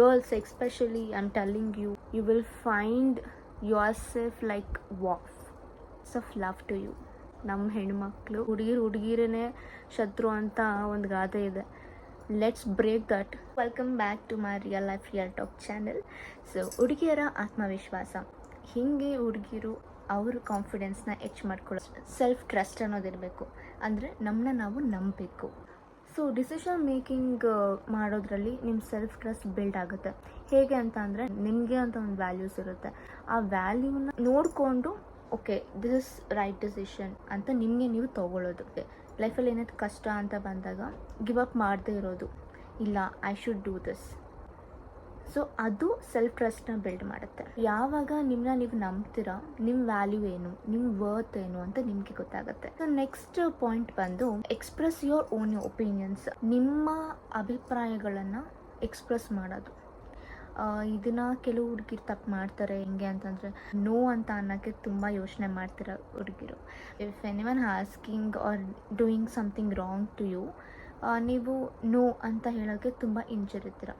girls especially, I'm telling you, you will find yourself like wow, of love to you. ನಮ್ಮ ಹೆಣ್ಮಕ್ಳು ಹುಡುಗಿರೇ ಶತ್ರು ಅಂತ ಒಂದು ಗಾದೆ ಇದೆ. Let's break that. Welcome back to my real life real talk channel. So ಹುಡುಗಿಯರ ಆತ್ಮವಿಶ್ವಾಸ, ಹೀಗೆ ಹುಡುಗಿರು ಅವ್ರ ಕಾನ್ಫಿಡೆನ್ಸ್ನ ಹೆಚ್ಚು ಮಾಡ್ಕೊಳ್ಳೋ ಸೆಲ್ಫ್ ಟ್ರಸ್ಟ್ ಅನ್ನೋದಿರಬೇಕು. ಅಂದರೆ ನಮ್ಮನ್ನ ನಾವು ನಂಬಬೇಕು. ಸೊ ಡಿಸಿಷನ್ ಮೇಕಿಂಗ್ ಮಾಡೋದ್ರಲ್ಲಿ ನಿಮ್ಮ ಸೆಲ್ಫ್ ಟ್ರಸ್ಟ್ ಬಿಲ್ಡ್ ಆಗುತ್ತೆ. ಹೇಗೆ ಅಂತ ಅಂದರೆ, ನಿಮಗೆ ಅಂತ ಒಂದು ವ್ಯಾಲ್ಯೂಸ್ ಇರುತ್ತೆ. ಆ ವ್ಯಾಲ್ಯೂನ ನೋಡಿಕೊಂಡು okay this is right decision ಅಂತ ನಿಮಗೆ ನೀವು ತೊಗೊಳ್ಳೋದು. ಲೈಫಲ್ಲಿ ಏನಾದ್ರು ಕಷ್ಟ ಅಂತ ಬಂದಾಗ ಗಿವ್ ಅಪ್ ಮಾಡದೇ ಇರೋದು, ಇಲ್ಲ I should do this. So ಅದು ಸೆಲ್ಫ್ ಟ್ರಸ್ಟ್ನ ಬಿಲ್ಡ್ ಮಾಡುತ್ತೆ. ಯಾವಾಗ ನಿಮ್ಮನ್ನ ನೀವು ನಂಬ್ತೀರಾ, ನಿಮ್ಮ ವ್ಯಾಲ್ಯೂ ಏನು, ನಿಮ್ಮ ವರ್ತ್ ಏನು ಅಂತ ನಿಮಗೆ ಗೊತ್ತಾಗುತ್ತೆ. ಸೊ ನೆಕ್ಸ್ಟ್ ಪಾಯಿಂಟ್ ಬಂದು ಎಕ್ಸ್ಪ್ರೆಸ್ ಯುವರ್ ಓನ್ ಒಪಿನಿಯನ್ಸ್. ನಿಮ್ಮ ಅಭಿಪ್ರಾಯಗಳನ್ನು ಎಕ್ಸ್ಪ್ರೆಸ್ ಮಾಡೋದು. ಇದನ್ನ ಕೆಲವು ಹುಡುಗಿರು ತಪ್ಪು ಮಾಡ್ತಾರೆ. ಹೆಂಗೆ ಅಂತಂದರೆ, ನೋ ಅಂತ ಅನ್ನೋಕ್ಕೆ ತುಂಬ ಯೋಚನೆ ಮಾಡ್ತಿರೋ ಹುಡುಗಿರು. If anyone asking or doing something wrong to you, ನೀವು ನೋ ಅಂತ ಹೇಳೋಕ್ಕೆ ತುಂಬ ಹಿಂಜರಿತೀರ.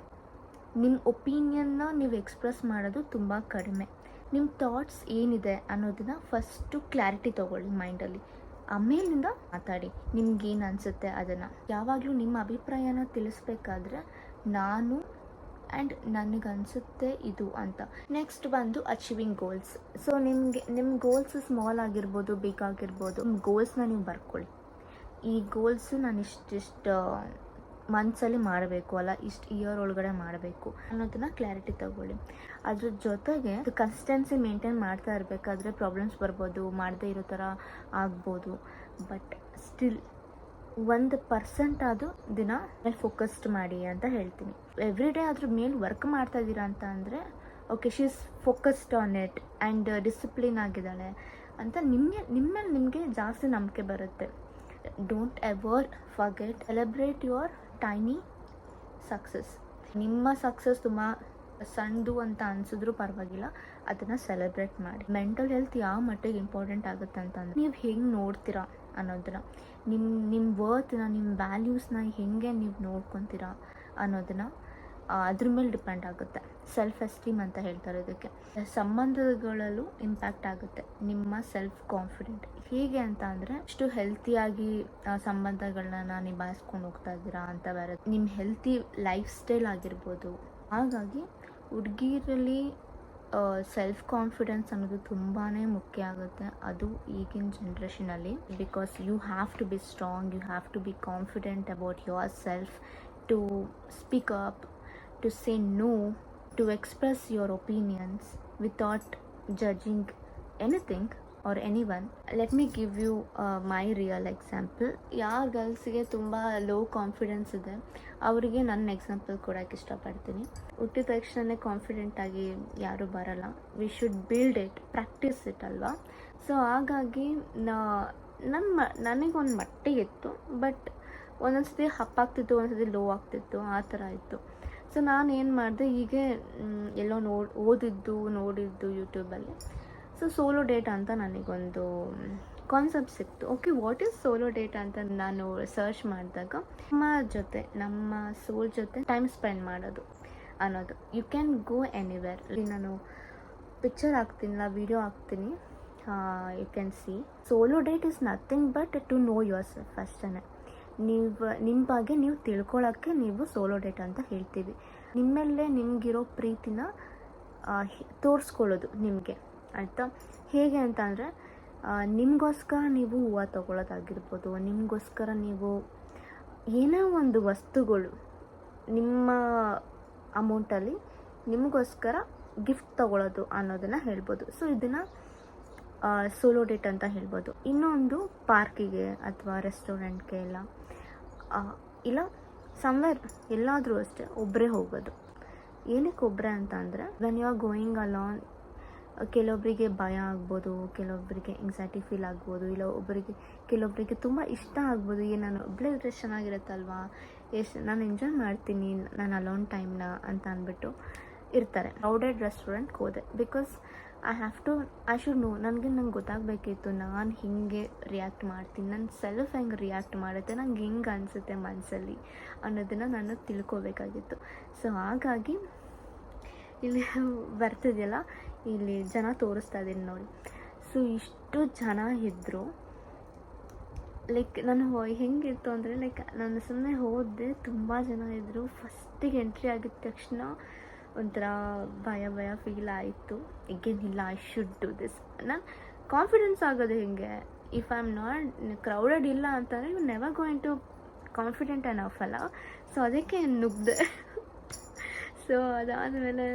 ನಿಮ್ಮ ಒಪಿನಿಯನ್ನ ನೀವು ಎಕ್ಸ್ಪ್ರೆಸ್ ಮಾಡೋದು ತುಂಬ ಕಡಿಮೆ. ನಿಮ್ಮ ಥಾಟ್ಸ್ ಏನಿದೆ ಅನ್ನೋದನ್ನ ಫಸ್ಟು ಕ್ಲಾರಿಟಿ ತೊಗೊಳ್ಳಿ ಮೈಂಡಲ್ಲಿ, ಆಮೇಲಿಂದ ಮಾತಾಡಿ. ನಿಮ್ಗೇನು ಅನಿಸುತ್ತೆ ಅದನ್ನು. ಯಾವಾಗಲೂ ನಿಮ್ಮ ಅಭಿಪ್ರಾಯನ ತಿಳಿಸ್ಬೇಕಾದ್ರೆ ನಾನು ಆ್ಯಂಡ್ ನನಗನ್ಸುತ್ತೆ ಇದು ಅಂತ. ನೆಕ್ಸ್ಟ್ ಬಂದು ಅಚೀವಿಂಗ್ ಗೋಲ್ಸ್. ಸೊ ನಿಮ್ಮ ಗೋಲ್ಸ್ ಸ್ಮಾಲ್ ಆಗಿರ್ಬೋದು, ಬಿಗ್ ಆಗಿರ್ಬೋದು. ನಿಮ್ಮ ಗೋಲ್ಸ್ನ ನೀವು ಬರ್ಕೊಳ್ಳಿ. ಈ ಗೋಲ್ಸು ನಾನು ಇಷ್ಟಿಷ್ಟು ಮಂತ್ಸಲ್ಲಿ ಮಾಡಬೇಕು, ಅಲ್ಲ ಇಷ್ಟು ಇಯರ್ ಒಳಗಡೆ ಮಾಡಬೇಕು ಅನ್ನೋದನ್ನ ಕ್ಲಾರಿಟಿ ತಗೊಳ್ಳಿ. ಅದ್ರ ಜೊತೆಗೆ ಕನ್ಸಿಸ್ಟೆನ್ಸಿ ಮೇಂಟೈನ್ ಮಾಡ್ತಾ ಇರಬೇಕಾದ್ರೆ ಪ್ರಾಬ್ಲಮ್ಸ್ ಬರ್ಬೋದು, ಮಾಡದೇ ಇರೋ ಥರ ಆಗ್ಬೋದು. ಬಟ್ ಸ್ಟಿಲ್ 1% ಅದು ದಿನ ಫೋಕಸ್ಡ್ ಮಾಡಿ ಅಂತ ಹೇಳ್ತೀನಿ. ಎವ್ರಿ ಡೇ ಅದ್ರ ಮೇಲೆ ವರ್ಕ್ ಮಾಡ್ತಾ ಇದ್ದೀರಾ ಅಂತ ಅಂದರೆ okay, she is focused on it and discipline ಆಗಿದ್ದಾಳೆ ಅಂತ ನಿಮಗೆ ಜಾಸ್ತಿ ನಂಬಿಕೆ ಬರುತ್ತೆ. Don't ever forget celebrate your tiny success. ನಿಮ್ಮ ಸಕ್ಸಸ್ ತುಂಬ ಸಣ್ಣದು ಅಂತ ಅನಿಸಿದ್ರು ಪರವಾಗಿಲ್ಲ, ಅದನ್ನು ಸೆಲೆಬ್ರೇಟ್ ಮಾಡಿ. ಮೆಂಟಲ್ ಹೆಲ್ತ್ ಯಾವ ಮಟ್ಟಿಗೆ ಇಂಪಾರ್ಟೆಂಟ್ ಆಗುತ್ತೆ ಅಂತಂದರೆ, ನೀವು ಹೆಂಗೆ ನೋಡ್ತೀರಾ ಅನ್ನೋದನ್ನು, ನಿಮ್ಮ ವರ್ತ್ನ, ನಿಮ್ಮ ವ್ಯಾಲ್ಯೂಸ್ನ ಹೆಂಗೆ ನೀವು ನೋಡ್ಕೊತೀರಾ ಅನ್ನೋದನ್ನು ಅದ್ರ ಮೇಲೆ ಡಿಪೆಂಡ್ ಆಗುತ್ತೆ. ಸೆಲ್ಫ್ ಎಸ್ಟೀಮ್ ಅಂತ ಹೇಳ್ತಾರೆ ಇದಕ್ಕೆ. ಸಂಬಂಧಗಳಲ್ಲೂ ಇಂಪ್ಯಾಕ್ಟ್ ಆಗುತ್ತೆ ನಿಮ್ಮ ಸೆಲ್ಫ್ ಕಾನ್ಫಿಡೆಂಟ್. ಹೇಗೆ ಅಂತ ಅಂದರೆ, ಅಷ್ಟು ಹೆಲ್ತಿಯಾಗಿ ಸಂಬಂಧಗಳನ್ನ ನಿಭಾಯಿಸ್ಕೊಂಡು ಹೋಗ್ತಾ ಇದ್ದೀರಾ ಅಂತ ಬರುತ್ತೆ. ನಿಮ್ಮ ಹೆಲ್ತಿ ಲೈಫ್ ಸ್ಟೈಲ್ ಆಗಿರ್ಬೋದು. ಹಾಗಾಗಿ ಹುಡುಗಿರಲ್ಲಿ ಸೆಲ್ಫ್ ಕಾನ್ಫಿಡೆನ್ಸ್ ಅನ್ನೋದು ತುಂಬಾ ಮುಖ್ಯ ಆಗುತ್ತೆ, ಅದು ಈಗಿನ ಜನ್ರೇಷನಲ್ಲಿ. Because you have to be strong, you have to be confident about yourself, to speak up, to say no, to express your opinions without judging anything or anyone. Let me give you my real example. ಯಾರ ಗರ್ಲ್ಸ್ಗೆ ತುಂಬ low confidence ಇದೆ ಅವರಿಗೆ ನನ್ನ example ಕೊಡೋಕ್ಕೆ ಇಷ್ಟಪಡ್ತೀನಿ. ಹುಟ್ಟಿದ ತಕ್ಷಣ ಕಾನ್ಫಿಡೆಂಟಾಗಿ ಯಾರೂ ಬರಲ್ಲ. We should build it, practice it ಅಲ್ವಾ. ಸೊ ಹಾಗಾಗಿ ನನಗೊಂದು ಮಟ್ಟಿಗೆ ಇತ್ತು, ಬಟ್ ಒಂದೊಂದ್ಸತಿ ಅಪ್ ಆಗ್ತಿತ್ತು, ಒಂದೊಂದ್ಸತಿ ಲೋ ಆಗ್ತಿತ್ತು, ಆ ಥರ ಇತ್ತು. ಸೊ ನಾನು ಏನು ಮಾಡಿದೆ, ಹೀಗೆ ಎಲ್ಲೋ ನೋಡಿದ್ದು ಯೂಟ್ಯೂಬಲ್ಲಿ. ಸೊ ಸೋಲೋ ಡೇಟ್ ಅಂತ ನನಗೊಂದು ಕಾನ್ಸೆಪ್ಟ್ ಸಿಕ್ತು. Okay, what is solo date ಅಂತ ನಾನು ಸರ್ಚ್ ಮಾಡಿದಾಗ, ನಮ್ಮ ಸೋಲ್ ಜೊತೆ ಟೈಮ್ ಸ್ಪೆಂಡ್ ಮಾಡೋದು ಅನ್ನೋದು. You can go anywhere. ನಾನು ಪಿಕ್ಚರ್ ಹಾಕ್ತೀನಿಲ್ಲ, ವಿಡಿಯೋ ಹಾಕ್ತೀನಿ, you can see. Solo date is nothing but to know yourself ಅಷ್ಟೇ. ನಿಮ್ಮ ಬಗ್ಗೆ ನೀವು ತಿಳ್ಕೊಳ್ಳೋಕ್ಕೆ ನೀವು ಸೋಲೋ ಡೇಟ್ ಅಂತ ಹೇಳ್ತೀವಿ. ನಿಮ್ಮಲ್ಲೇ ನಿಮಗಿರೋ ಪ್ರೀತಿನ ತೋರಿಸ್ಕೊಳ್ಳೋದು ನಿಮಗೆ, ಆಯಿತಾ? ಹೇಗೆ ಅಂತ ಅಂದರೆ, ನಿಮಗೋಸ್ಕರ ನೀವು ಹೂವು ತೊಗೊಳ್ಳೋದಾಗಿರ್ಬೋದು, ನಿಮಗೋಸ್ಕರ ನೀವು ಏನೋ ಒಂದು ವಸ್ತುಗಳು ನಿಮ್ಮ ಅಮೌಂಟಲ್ಲಿ ನಿಮಗೋಸ್ಕರ ಗಿಫ್ಟ್ ತೊಗೊಳ್ಳೋದು ಅನ್ನೋದನ್ನು ಹೇಳ್ಬೋದು. ಸೊ ಇದನ್ನು ಸೋಲೋ ಡೇಟ್ ಅಂತ ಹೇಳ್ಬೋದು. ಇನ್ನೊಂದು ಪಾರ್ಕಿಗೆ ಅಥವಾ ರೆಸ್ಟೋರೆಂಟ್ಗೆ ಇಲ್ಲ ಸಮ್ವೇರ್ ಎಲ್ಲಾದರೂ ಅಷ್ಟೇ ಒಬ್ಬರೇ ಹೋಗೋದು. ಏನಕ್ಕೆ ಒಬ್ಬರೇ ಅಂತ ಅಂದರೆ, when you are going alone, ಕೆಲವೊಬ್ಬರಿಗೆ ಭಯ ಆಗ್ಬೋದು, ಕೆಲವೊಬ್ಬರಿಗೆ ಎಂಗ್ಸೈಟಿ ಫೀಲ್ ಆಗ್ಬೋದು, ಇಲ್ಲ ಕೆಲವೊಬ್ಬರಿಗೆ ತುಂಬ ಇಷ್ಟ ಆಗ್ಬೋದು. ನಾನು ಒಬ್ಬಳೇ ಇದ್ರೆ ಚೆನ್ನಾಗಿರುತ್ತಲ್ವಾ, ನಾನು ಎಂಜಾಯ್ ಮಾಡ್ತೀನಿ ನಾನು ಅಲೋನ್ ಟೈಮ್ನ ಅಂತ ಅಂದ್ಬಿಟ್ಟು ಇರ್ತಾರೆ. ಕ್ರೌಡೆಡ್ ರೆಸ್ಟೋರೆಂಟ್ಗೆ ಹೋದೆ ಬಿಕಾಸ್ ಐ ಶುಡ್ ನೋ. ನಂಗೆ ಗೊತ್ತಾಗಬೇಕಿತ್ತು ನಾನು ಹಿಂಗೆ ರಿಯಾಕ್ಟ್ ಮಾಡ್ತೀನಿ, ನನ್ನ ಸೆಲ್ಫ್ ಹೆಂಗೆ ರಿಯಾಕ್ಟ್ ಮಾಡುತ್ತೆ, ನಂಗೆ ಹೆಂಗೆ ಅನಿಸುತ್ತೆ ಮನಸ್ಸಲ್ಲಿ ಅನ್ನೋದನ್ನು ನಾನು ತಿಳ್ಕೊಬೇಕಾಗಿತ್ತು. ಸೊ ಹಾಗಾಗಿ ಇಲ್ಲಿ ಬರ್ತಿದೆಯಲ್ಲ, ಇಲ್ಲಿ ಜನ ತೋರಿಸ್ತಾ ಇದ್ದೀನಿ ನೋಡಿ. ಸೊ ಇಷ್ಟು ಜನ ಇದ್ದರು. ಲೈಕ್ ನಾನು ಹೆಂಗಿತ್ತು ಅಂದರೆ, ಲೈಕ್ ನಾನು ಸುಮ್ಮನೆ ಹೋದೆ, ತುಂಬ ಜನ ಇದ್ದರು. ಫಸ್ಟಿಗೆ ಎಂಟ್ರಿ ಆಗಿದ ತಕ್ಷಣ ಒಂಥರ ಭಯ ಫೀಲ್ ಆಯಿತು. ಎಗೇನ್ ಇಲ್ಲ, ಐ ಶುಡ್ ಡೂ ದಿಸ್. ನಾನು ಕಾನ್ಫಿಡೆನ್ಸ್ ಆಗೋದು ಹಿಂಗೆ, if I am not crowded ಇಲ್ಲ ಅಂತಂದರೆ you never going to confident enough ಅಲ್ಲ. ಸೊ ಅದಕ್ಕೆ ನುಗ್ದೆ. ಸೊ ಅದಾದಮೇಲೆ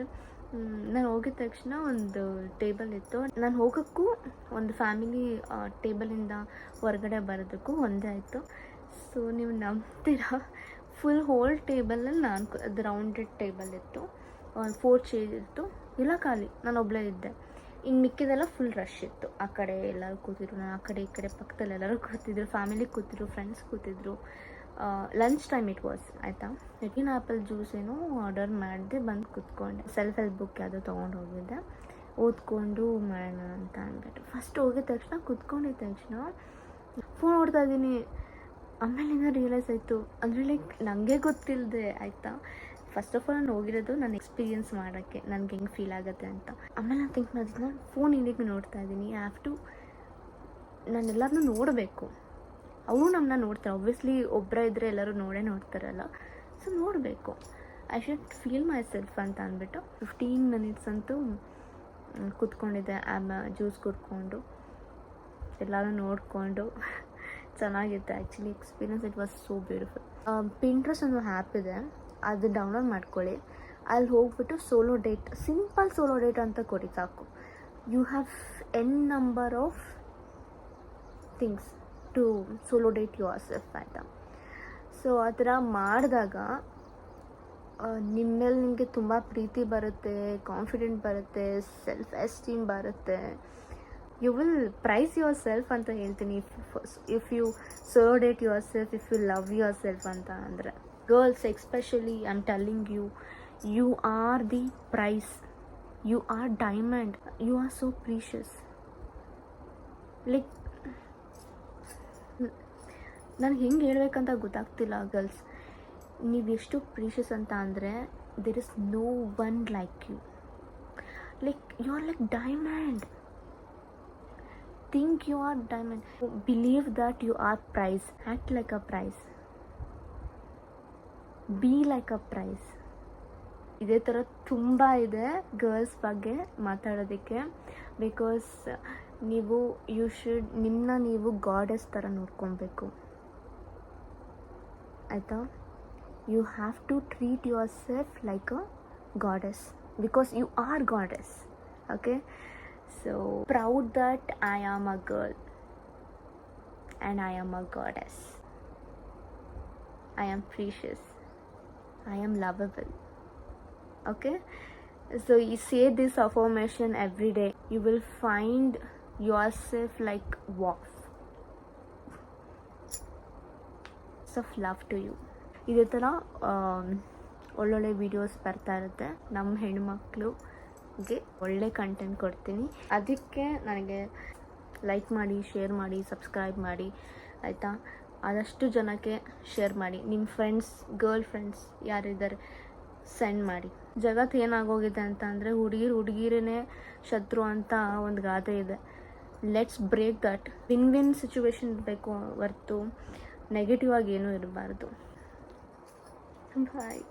ನಾನು ಹೋಗಿದ ತಕ್ಷಣ ಒಂದು ಟೇಬಲ್ ಇತ್ತು. ನಾನು ಹೋಗೋಕ್ಕೂ ಒಂದು ಫ್ಯಾಮಿಲಿ ಟೇಬಲಿಂದ ಹೊರಗಡೆ ಬರೋದಕ್ಕೂ ಒಂದೇ ಆಯಿತು. ಸೊ ನೀವು ನಂಬ್ತೀರಾ, ಫುಲ್ ಹೋಲ್ ಟೇಬಲಲ್ಲಿ ಅದು ರೌಂಡೆಡ್ ಟೇಬಲ್ ಇತ್ತು, 4 ಚೇರ್ ಇತ್ತು, ಇಲ್ಲ ಖಾಲಿ, ನಾನು ಒಬ್ಬಳೇ ಇದ್ದೆ. ಇನ್ನು ಮಿಕ್ಕಿದೆಲ್ಲ ಫುಲ್ ರಶ್ ಇತ್ತು. ಆ ಕಡೆ ಎಲ್ಲರೂ ಕೂತಿದ್ರು, ನಾನು ಆ ಕಡೆ ಈ ಕಡೆ ಪಕ್ಕದಲ್ಲಿ ಎಲ್ಲರೂ ಕೂತಿದ್ರು, ಫ್ಯಾಮಿಲಿ ಕೂತಿದ್ರು, ಫ್ರೆಂಡ್ಸ್ ಕೂತಿದ್ರು. ಲಂಚ್ ಟೈಮ್ ಇಟ್ ವಾಸ್, ಆಯಿತಾ. ನೆಟ್ಟಿನ ಆ್ಯಪಲ್ ಜ್ಯೂಸ್ ಏನೋ ಆರ್ಡರ್ ಮಾಡಿದೆ, ಬಂದು ಕೂತ್ಕೊಂಡೆ. ಸೆಲ್ಫ್ ಹೆಲ್ಪ್ ಬುಕ್ ಯಾವುದೋ ತೊಗೊಂಡು ಹೋಗಿದ್ದೆ, ಓದ್ಕೊಂಡು ಮಾಡೋಣ ಅಂತ ಅಂದ್ಬಿಟ್ಟು. ಫಸ್ಟ್ ಹೋಗಿದ ತಕ್ಷಣ ಕೂತ್ಕೊಂಡಿದ್ದ ತಕ್ಷಣ ಫೋನ್ ನೋಡ್ತಾ ಇದ್ದೀನಿ. ಆಮೇಲಿಂದ ರಿಯಲೈಸ್ ಆಯಿತು, ಅಂದರೆ ಲೈಕ್ ನನಗೆ ಗೊತ್ತಿಲ್ಲದೆ, ಆಯಿತಾ. ಫಸ್ಟ್ ಆಫ್ ಆಲ್ ನಾನು ಹೋಗಿರೋದು ನಾನು ಎಕ್ಸ್ಪೀರಿಯನ್ಸ್ ಮಾಡೋಕ್ಕೆ, ನನಗೆ ಹೆಂಗೆ ಫೀಲ್ ಆಗುತ್ತೆ ಅಂತ. ಆಮೇಲೆ ನಾನು ಥಿಂಕ್ ಮಾಡಿದ್ದು, ನಾನು ಫೋನ್ ಇಲ್ಲಿಗೆ ನೋಡ್ತಾ ಇದ್ದೀನಿ, ಐ ಹ್ಯಾವ್ ಟು, ನಾನು ಎಲ್ಲರನ್ನೂ ನೋಡಬೇಕು. ಅವರು ನಮ್ಮನ್ನ ನೋಡ್ತಾರೆ, ಆಬ್ವಿಯಸ್ಲಿ ಒಬ್ಬರ ಇದ್ದರೆ ಎಲ್ಲರೂ ನೋಡ್ತಾರಲ್ಲ. ಸೊ ನೋಡಬೇಕು, I should feel my self ಅಂತ ಅಂದ್ಬಿಟ್ಟು 15 ಮಿನಿಟ್ಸ್ ಅಂತೂ ಕೂತ್ಕೊಂಡಿದ್ದೆ. ಜ್ಯೂಸ್ ಕುಡ್ಕೊಂಡು ಎಲ್ಲರೂ ನೋಡಿಕೊಂಡು ಚೆನ್ನಾಗಿತ್ತು actually experience. It was so beautiful. Pinterest ಒಂದು ಆ್ಯಪ್ ಇದೆ, ಅದು ಡೌನ್ಲೋಡ್ ಮಾಡ್ಕೊಳ್ಳಿ. ಅಲ್ಲಿ ಹೋಗ್ಬಿಟ್ಟು solo date, simple solo date ಅಂತ ಕೊಡಿ ಸಾಕು. You have n number of things to solo date yourself, ಆಯಿತಾ. ಸೊ ಆ ಥರ ಮಾಡಿದಾಗ ನಿಮ್ಮ ಮೇಲೆ ನಿಮಗೆ ತುಂಬ ಪ್ರೀತಿ ಬರುತ್ತೆ, ಕಾನ್ಫಿಡೆಂಟ್ ಬರುತ್ತೆ, ಸೆಲ್ಫ್ ಎಸ್ಟೀಮ್ ಬರುತ್ತೆ. You will prize yourself ಅಂತ ಹೇಳ್ತೀನಿ. If you solo date yourself, if you love yourself ಅಂತ ಅಂದರೆ. Girls especially, I am telling you, you are the prize, you are diamond, you are so precious. Like ನನಗೆ ಹೆಂಗೆ ಹೇಳ್ಬೇಕಂತ ಗೊತ್ತಾಗ್ತಿಲ್ಲ girls. ನೀವು ಎಷ್ಟು ಪ್ರೀಷಿಯಸ್ ಅಂತ ಅಂದರೆ, there is no one like you. Like you are like diamond. Think you are diamond. Believe that you are prize. Act like a prize. Be like a prize. ಇದೇ ಥರ ತುಂಬ ಇದೆ ಗರ್ಲ್ಸ್ ಬಗ್ಗೆ ಮಾತಾಡೋದಕ್ಕೆ. ಬಿಕಾಸ್ ನೀವು ನಿಮ್ಮನ್ನ ನೀವು ಗಾಡೆಸ್ ಥರ ನೋಡ್ಕೊಬೇಕು, ಆಯಿತಾ. You have to treat yourself like a goddess, because you are goddess. Okay, so proud that I am a girl and I am a goddess. I am precious. I am lovable. Okay, so you say this affirmation every day. You will find yourself like wow. Of love to you. ಇದೇ ಥರ ಒಳ್ಳೊಳ್ಳೆ videos ಬರ್ತಾ ಇರುತ್ತೆ. ನಮ್ಮ ಹೆಣ್ಮಕ್ಳಿಗೆ ಒಳ್ಳೆ content ಕೊಡ್ತೀನಿ. ಅದಕ್ಕೆ ನನಗೆ ಲೈಕ್ ಮಾಡಿ, ಶೇರ್ ಮಾಡಿ, ಸಬ್ಸ್ಕ್ರೈಬ್ ಮಾಡಿ, ಆಯಿತಾ. ಆದಷ್ಟು ಜನಕ್ಕೆ ಶೇರ್ ಮಾಡಿ. ನಿಮ್ಮ ಫ್ರೆಂಡ್ಸ್, ಗರ್ಲ್ ಫ್ರೆಂಡ್ಸ್ ಯಾರಿದ್ದಾರೆ ಸೆಂಡ್ ಮಾಡಿ. ಜಗತ್ತು ಏನಾಗೋಗಿದೆ ಅಂತ ಅಂದರೆ, ಹುಡುಗಿರೇ ಶತ್ರು ಅಂತ ಒಂದು ಗಾದೆ ಇದೆ. Let's break that. Win situation ಇರಬೇಕು ಹೊರ್ತು ನೆಗೆಟಿವ್ ಆಗಿ ಏನೂ ಇರಬಾರ್ದು. ಬಾಯ್.